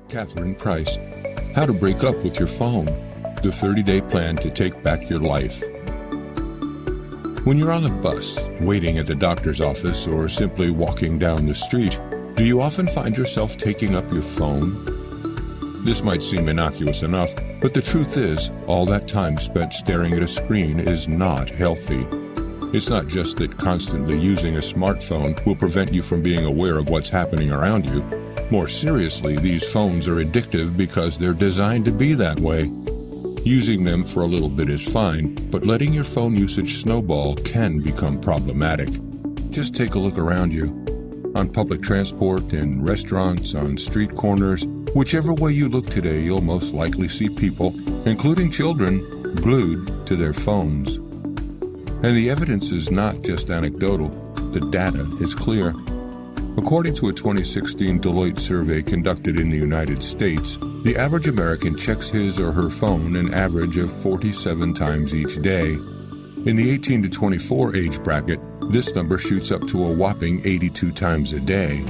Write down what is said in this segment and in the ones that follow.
Catherine Price, How to Break Up with Your Phone, the 30-day plan to take back your life. When you're on the bus, waiting at the doctor's office, or simply walking down the street, do you often find yourself taking up your phone? This might seem innocuous enough, but the truth is, all that time spent staring at a screen is not healthy. It's not just that constantly using a smartphone will prevent you from being aware of what's happening around you. More seriously, these phones are addictive because they're designed to be that way. Using them for a little bit is fine, but letting your phone usage snowball can become problematic. Just take a look around you. On public transport, in restaurants, on street corners, whichever way you look today, you'll most likely see people, including children, glued to their phones. And the evidence is not just anecdotal. The data is clear. According to a 2016 Deloitte survey conducted in the United States, the average American checks his or her phone an average of 47 times each day. In the 18 to 24 age bracket, this number shoots up to a whopping 82 times a day.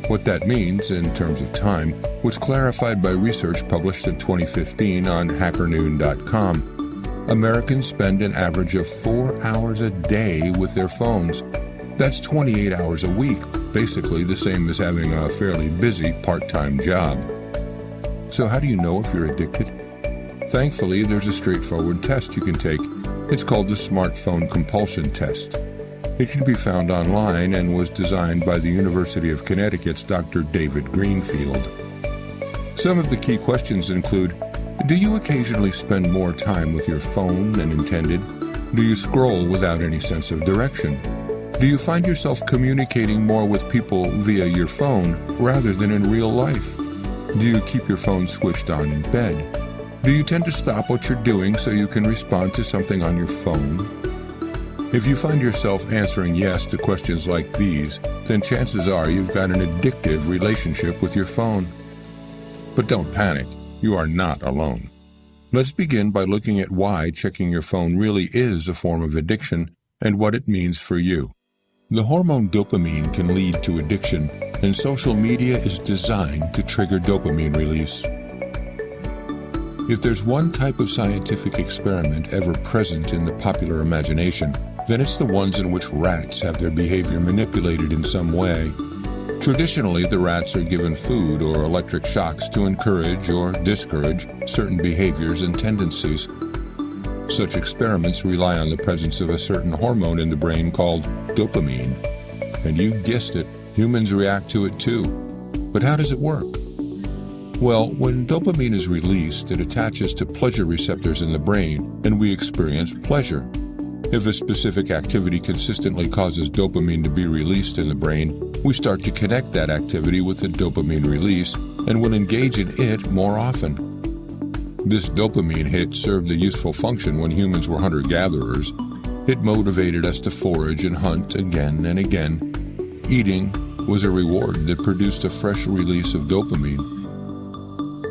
What that means in terms of time was clarified by research published in 2015 on hackernoon.com. Americans spend an average of 4 hours a day with their phones. That's 28 hours a week, basically the same as having a fairly busy part-time job. So how do you know if you're addicted? Thankfully, there's a straightforward test you can take. It's called the Smartphone Compulsion Test. It can be found online and was designed by the University of Connecticut's Dr. David Greenfield. Some of the key questions include, do you occasionally spend more time with your phone than intended? Do you scroll without any sense of direction? Do you find yourself communicating more with people via your phone rather than in real life? Do you keep your phone switched on in bed? Do you tend to stop what you're doing so you can respond to something on your phone? If you find yourself answering yes to questions like these, then chances are you've got an addictive relationship with your phone. But don't panic, you are not alone. Let's begin by looking at why checking your phone really is a form of addiction and what it means for you. The hormone dopamine can lead to addiction, and social media is designed to trigger dopamine release. If there's one type of scientific experiment ever present in the popular imagination, then it's the ones in which rats have their behavior manipulated in some way. Traditionally, the rats are given food or electric shocks to encourage or discourage certain behaviors and tendencies. Such experiments rely on the presence of a certain hormone in the brain called dopamine. And you guessed it, humans react to it too. But how does it work? Well, when dopamine is released, it attaches to pleasure receptors in the brain, and we experience pleasure. If a specific activity consistently causes dopamine to be released in the brain, we start to connect that activity with the dopamine release and will engage in it more often. This dopamine hit served a useful function when humans were hunter-gatherers. It motivated us to forage and hunt again and again. Eating was a reward that produced a fresh release of dopamine.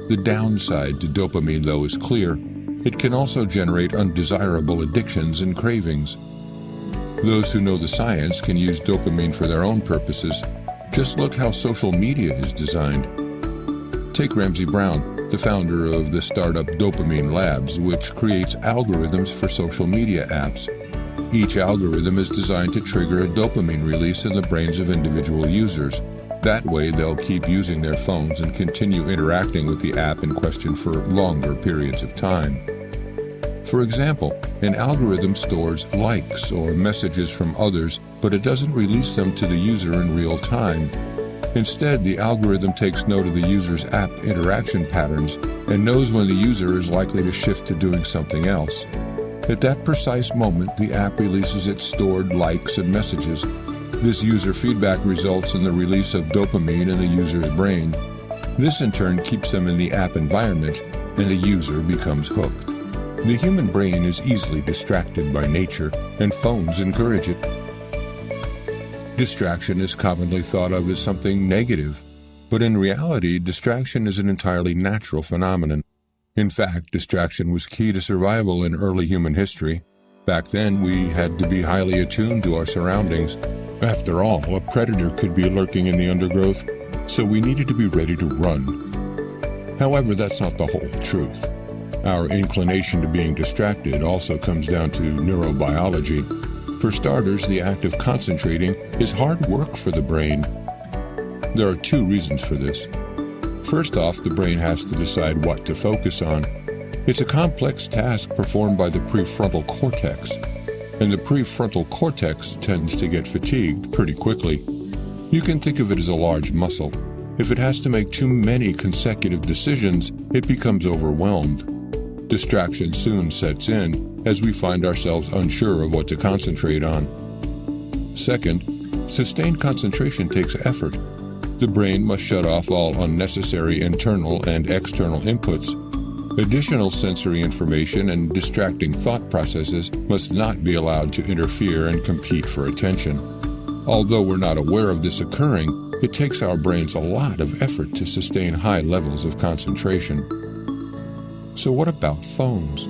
The downside to dopamine, though, is clear. It can also generate undesirable addictions and cravings. Those who know the science can use dopamine for their own purposes. Just look how social media is designed. Take Ramsey Brown, the founder of the startup Dopamine Labs, which creates algorithms for social media apps. Each algorithm is designed to trigger a dopamine release in the brains of individual users. That way, they'll keep using their phones and continue interacting with the app in question for longer periods of time. For example, an algorithm stores likes or messages from others, but it doesn't release them to the user in real time. Instead, the algorithm takes note of the user's app interaction patterns and knows when the user is likely to shift to doing something else. At that precise moment, the app releases its stored likes and messages. This user feedback results in the release of dopamine in the user's brain. This in turn keeps them in the app environment, and the user becomes hooked. The human brain is easily distracted by nature, and phones encourage it. Distraction is commonly thought of as something negative, but in reality, distraction is an entirely natural phenomenon. In fact, distraction was key to survival in early human history. Back then, we had to be highly attuned to our surroundings. After all, a predator could be lurking in the undergrowth, so we needed to be ready to run. However, that's not the whole truth. Our inclination to being distracted also comes down to neurobiology. For starters, the act of concentrating is hard work for the brain. There are two reasons for this. First off, the brain has to decide what to focus on. It's a complex task performed by the prefrontal cortex, and the prefrontal cortex tends to get fatigued pretty quickly. You can think of it as a large muscle. If it has to make too many consecutive decisions, it becomes overwhelmed. Distraction soon sets in as we find ourselves unsure of what to concentrate on. Second, sustained concentration takes effort. The brain must shut off all unnecessary internal and external inputs. Additional sensory information and distracting thought processes must not be allowed to interfere and compete for attention. Although we're not aware of this occurring, it takes our brains a lot of effort to sustain high levels of concentration. So what about phones?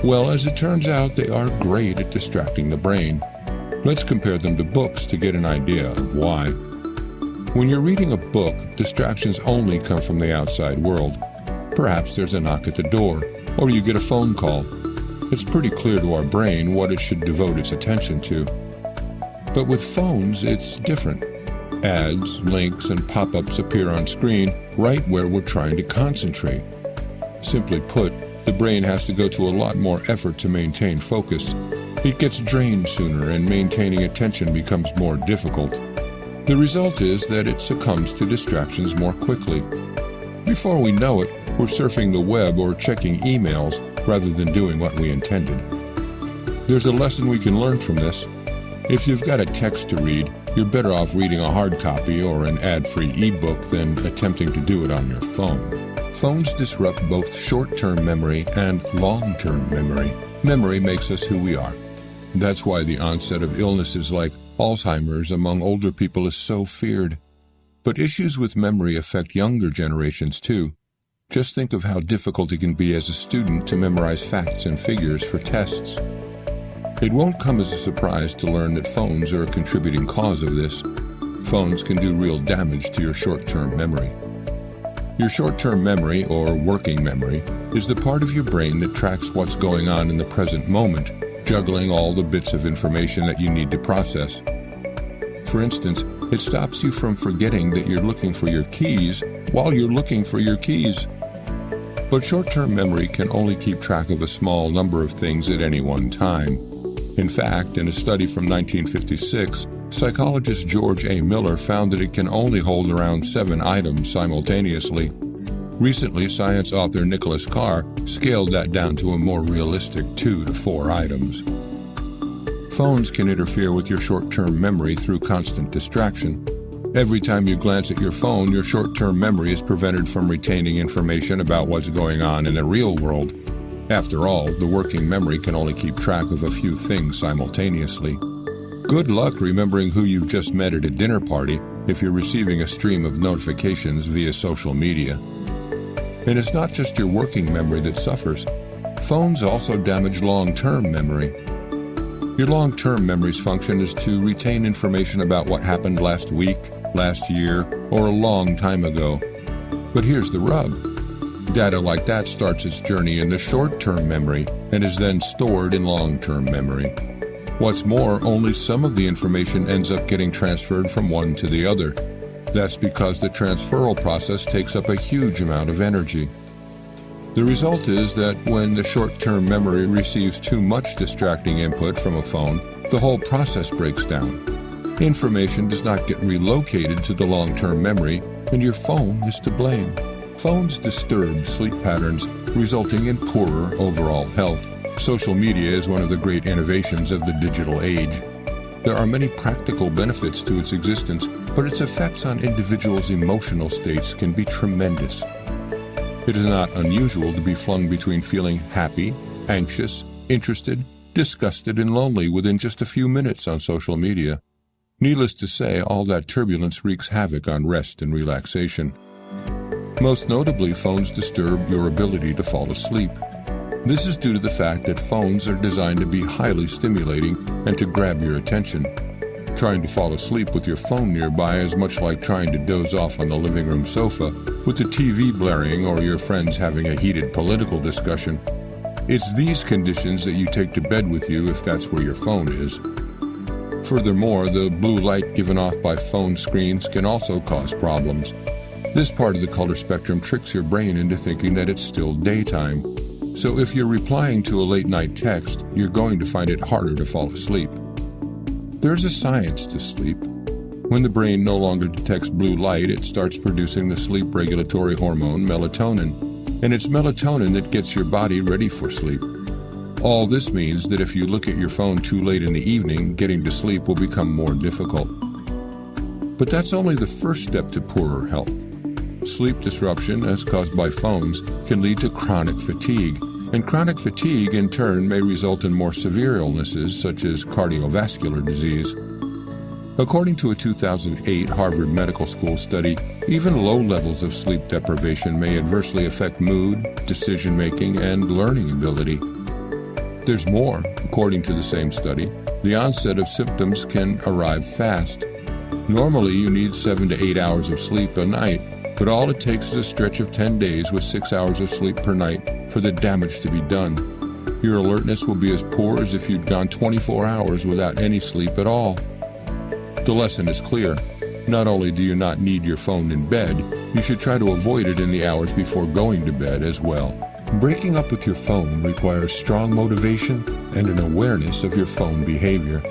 Well, as it turns out, they are great at distracting the brain. Let's compare them to books to get an idea of why. When you're reading a book, distractions only come from the outside world. Perhaps there's a knock at the door, or you get a phone call. It's pretty clear to our brain what it should devote its attention to. But with phones, it's different. Ads, links, and pop-ups appear on screen right where we're trying to concentrate. Simply put, the brain has to go to a lot more effort to maintain focus. It gets drained sooner, and maintaining attention becomes more difficult. The result is that it succumbs to distractions more quickly. Before we know it, we're surfing the web or checking emails rather than doing what we intended. There's a lesson we can learn from this. If you've got a text to read, you're better off reading a hard copy or an ad-free ebook than attempting to do it on your phone. Phones disrupt both short-term memory and long-term memory. Memory makes us who we are. That's why the onset of illnesses like Alzheimer's among older people is so feared. But issues with memory affect younger generations too. Just think of how difficult it can be as a student to memorize facts and figures for tests. It won't come as a surprise to learn that phones are a contributing cause of this. Phones can do real damage to your short-term memory. Your short-term memory, or working memory, is the part of your brain that tracks what's going on in the present moment, juggling all the bits of information that you need to process. For instance, it stops you from forgetting that you're looking for your keys while you're looking for your keys. But short-term memory can only keep track of a small number of things at any one time. In fact, in a study from 1956, psychologist George A. Miller found that it can only hold around 7 items simultaneously. Recently, science author Nicholas Carr scaled that down to a more realistic 2 to 4 items. Phones can interfere with your short-term memory through constant distraction. Every time you glance at your phone, your short-term memory is prevented from retaining information about what's going on in the real world. After all, the working memory can only keep track of a few things simultaneously. Good luck remembering who you've just met at a dinner party if you're receiving a stream of notifications via social media. And it's not just your working memory that suffers. Phones also damage long-term memory. Your long-term memory's function is to retain information about what happened last week, last year, or a long time ago. But here's the rub. Data like that starts its journey in the short-term memory and is then stored in long-term memory. What's more, only some of the information ends up getting transferred from one to the other. That's because the transferal process takes up a huge amount of energy. The result is that when the short-term memory receives too much distracting input from a phone, the whole process breaks down. Information does not get relocated to the long-term memory, and your phone is to blame. Phones disturb sleep patterns, resulting in poorer overall health. Social media is one of the great innovations of the digital age. There are many practical benefits to its existence, but its effects on individuals' emotional states can be tremendous. It is not unusual to be flung between feeling happy, anxious, interested, disgusted, and lonely within just a few minutes on social media. Needless to say, all that turbulence wreaks havoc on rest and relaxation. Most notably, phones disturb your ability to fall asleep. This is due to the fact that phones are designed to be highly stimulating and to grab your attention. Trying to fall asleep with your phone nearby is much like trying to doze off on the living room sofa with the TV blaring or your friends having a heated political discussion. It's these conditions that you take to bed with you if that's where your phone is. Furthermore, the blue light given off by phone screens can also cause problems. This part of the color spectrum tricks your brain into thinking that it's still daytime. So if you're replying to a late-night text, you're going to find it harder to fall asleep. There's a science to sleep. When the brain no longer detects blue light, it starts producing the sleep regulatory hormone melatonin, and it's melatonin that gets your body ready for sleep. All this means that if you look at your phone too late in the evening, getting to sleep will become more difficult. But that's only the first step to poorer health. Sleep disruption, as caused by phones, can lead to chronic fatigue, and chronic fatigue in turn may result in more severe illnesses such as cardiovascular disease. According to a 2008 Harvard Medical School study, even low levels of sleep deprivation may adversely affect mood, decision-making, and learning ability. There's more. According to the same study, the onset of symptoms can arrive fast. Normally, you need 7 to 8 hours of sleep a night, but all it takes is a stretch of 10 days with 6 hours of sleep per night for the damage to be done. Your alertness will be as poor as if you'd gone 24 hours without any sleep at all. The lesson is clear. Not only do you not need your phone in bed, you should try to avoid it in the hours before going to bed as well. Breaking up with your phone requires strong motivation and an awareness of your phone behavior.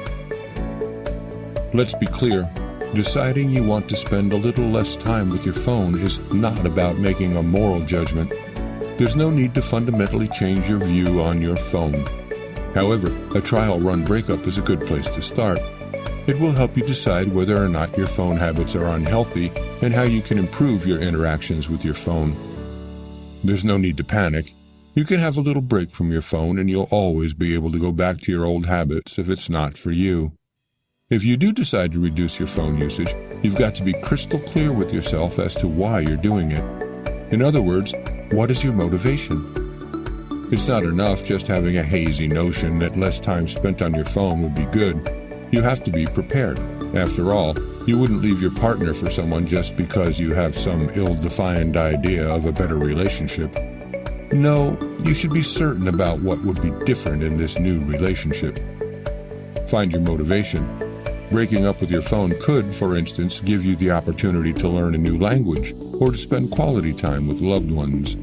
Let's be clear. Deciding you want to spend a little less time with your phone is not about making a moral judgment. There's no need to fundamentally change your view on your phone. However, a trial run breakup is a good place to start. It will help you decide whether or not your phone habits are unhealthy and how you can improve your interactions with your phone. There's no need to panic. You can have a little break from your phone and you'll always be able to go back to your old habits if it's not for you. If you do decide to reduce your phone usage, you've got to be crystal clear with yourself as to why you're doing it. In other words, what is your motivation? It's not enough just having a hazy notion that less time spent on your phone would be good. You have to be prepared. After all, you wouldn't leave your partner for someone just because you have some ill-defined idea of a better relationship. No, you should be certain about what would be different in this new relationship. Find your motivation. Breaking up with your phone could, for instance, give you the opportunity to learn a new language or to spend quality time with loved ones.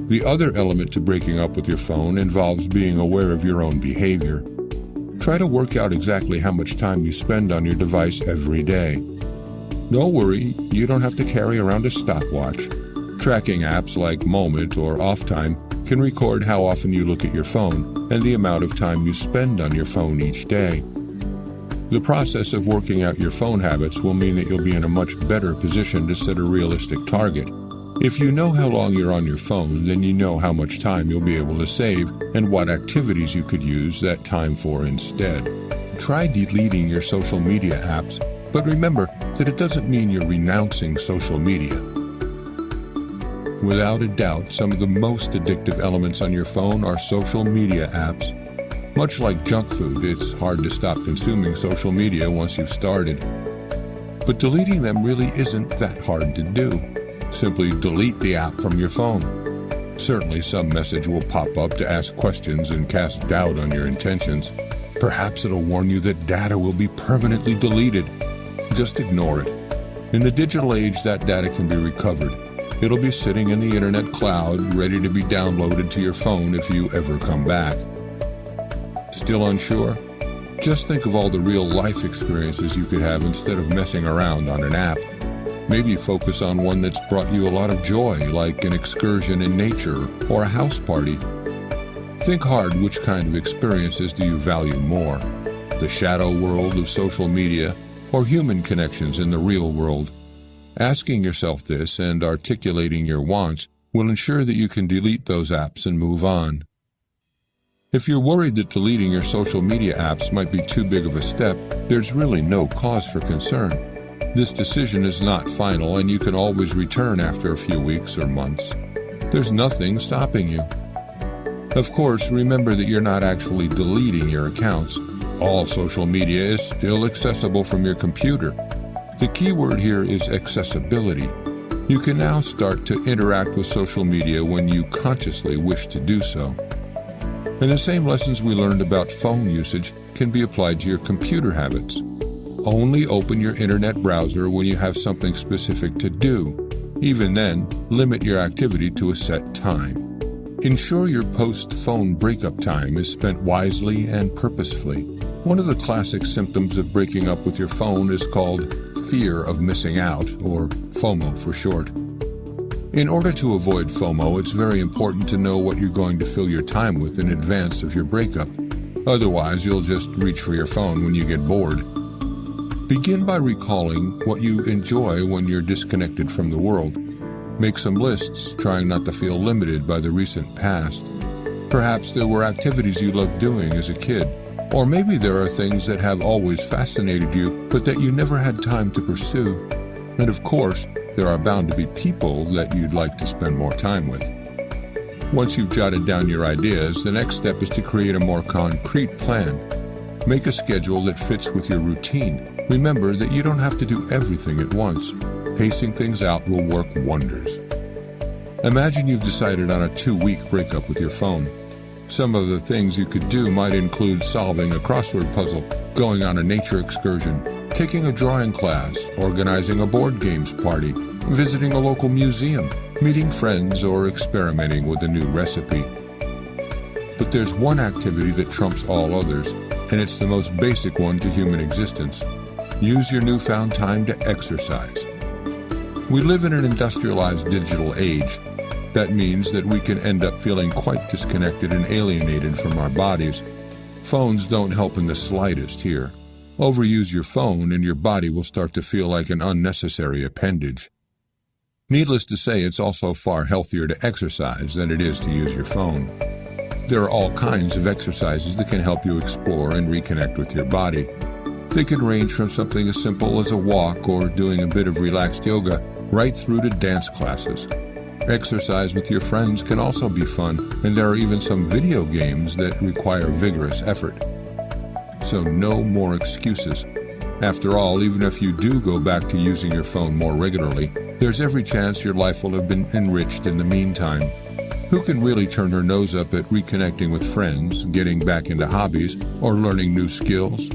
The other element to breaking up with your phone involves being aware of your own behavior. Try to work out exactly how much time you spend on your device every day. Don't worry, you don't have to carry around a stopwatch. Tracking apps like Moment or Off Time can record how often you look at your phone and the amount of time you spend on your phone each day. The process of working out your phone habits will mean that you'll be in a much better position to set a realistic target. If you know how long you're on your phone, then you know how much time you'll be able to save and what activities you could use that time for instead. Try deleting your social media apps, but remember that it doesn't mean you're renouncing social media. Without a doubt, some of the most addictive elements on your phone are social media apps. Much like junk food, it's hard to stop consuming social media once you've started. But deleting them really isn't that hard to do. Simply delete the app from your phone. Certainly some message will pop up to ask questions and cast doubt on your intentions. Perhaps it'll warn you that data will be permanently deleted. Just ignore it. In the digital age, that data can be recovered. It'll be sitting in the internet cloud, ready to be downloaded to your phone if you ever come back. Still unsure? Just think of all the real-life experiences you could have instead of messing around on an app. Maybe focus on one that's brought you a lot of joy, like an excursion in nature or a house party. Think hard, which kind of experiences do you value more? The shadow world of social media or human connections in the real world? Asking yourself this and articulating your wants will ensure that you can delete those apps and move on. If you're worried that deleting your social media apps might be too big of a step, there's really no cause for concern. This decision is not final and you can always return after a few weeks or months. There's nothing stopping you. Of course, remember that you're not actually deleting your accounts. All social media is still accessible from your computer. The key word here is accessibility. You can now start to interact with social media when you consciously wish to do so. And the same lessons we learned about phone usage can be applied to your computer habits. Only open your internet browser when you have something specific to do. Even then, limit your activity to a set time. Ensure your post-phone breakup time is spent wisely and purposefully. One of the classic symptoms of breaking up with your phone is called fear of missing out, or FOMO for short. In order to avoid FOMO, it's very important to know what you're going to fill your time with in advance of your breakup. Otherwise, you'll just reach for your phone when you get bored. Begin by recalling what you enjoy when you're disconnected from the world. Make some lists, trying not to feel limited by the recent past. Perhaps there were activities you loved doing as a kid, or maybe there are things that have always fascinated you, but that you never had time to pursue. And of course, there are bound to be people that you'd like to spend more time with. Once you've jotted down your ideas, the next step is to create a more concrete plan. Make a schedule that fits with your routine. Remember that you don't have to do everything at once. Pacing things out will work wonders. Imagine you've decided on a 2-week breakup with your phone. Some of the things you could do might include solving a crossword puzzle, going on a nature excursion, taking a drawing class, organizing a board games party, visiting a local museum, meeting friends, or experimenting with a new recipe. But there's one activity that trumps all others, and it's the most basic one to human existence. Use your newfound time to exercise. We live in an industrialized digital age. That means that we can end up feeling quite disconnected and alienated from our bodies. Phones don't help in the slightest here. Overuse your phone and your body will start to feel like an unnecessary appendage. Needless to say, it's also far healthier to exercise than it is to use your phone. There are all kinds of exercises that can help you explore and reconnect with your body. They can range from something as simple as a walk or doing a bit of relaxed yoga right through to dance classes. Exercise with your friends can also be fun, and there are even some video games that require vigorous effort. So no more excuses. After all, even if you do go back to using your phone more regularly, there's every chance your life will have been enriched in the meantime. Who can really turn her nose up at reconnecting with friends, getting back into hobbies, or learning new skills?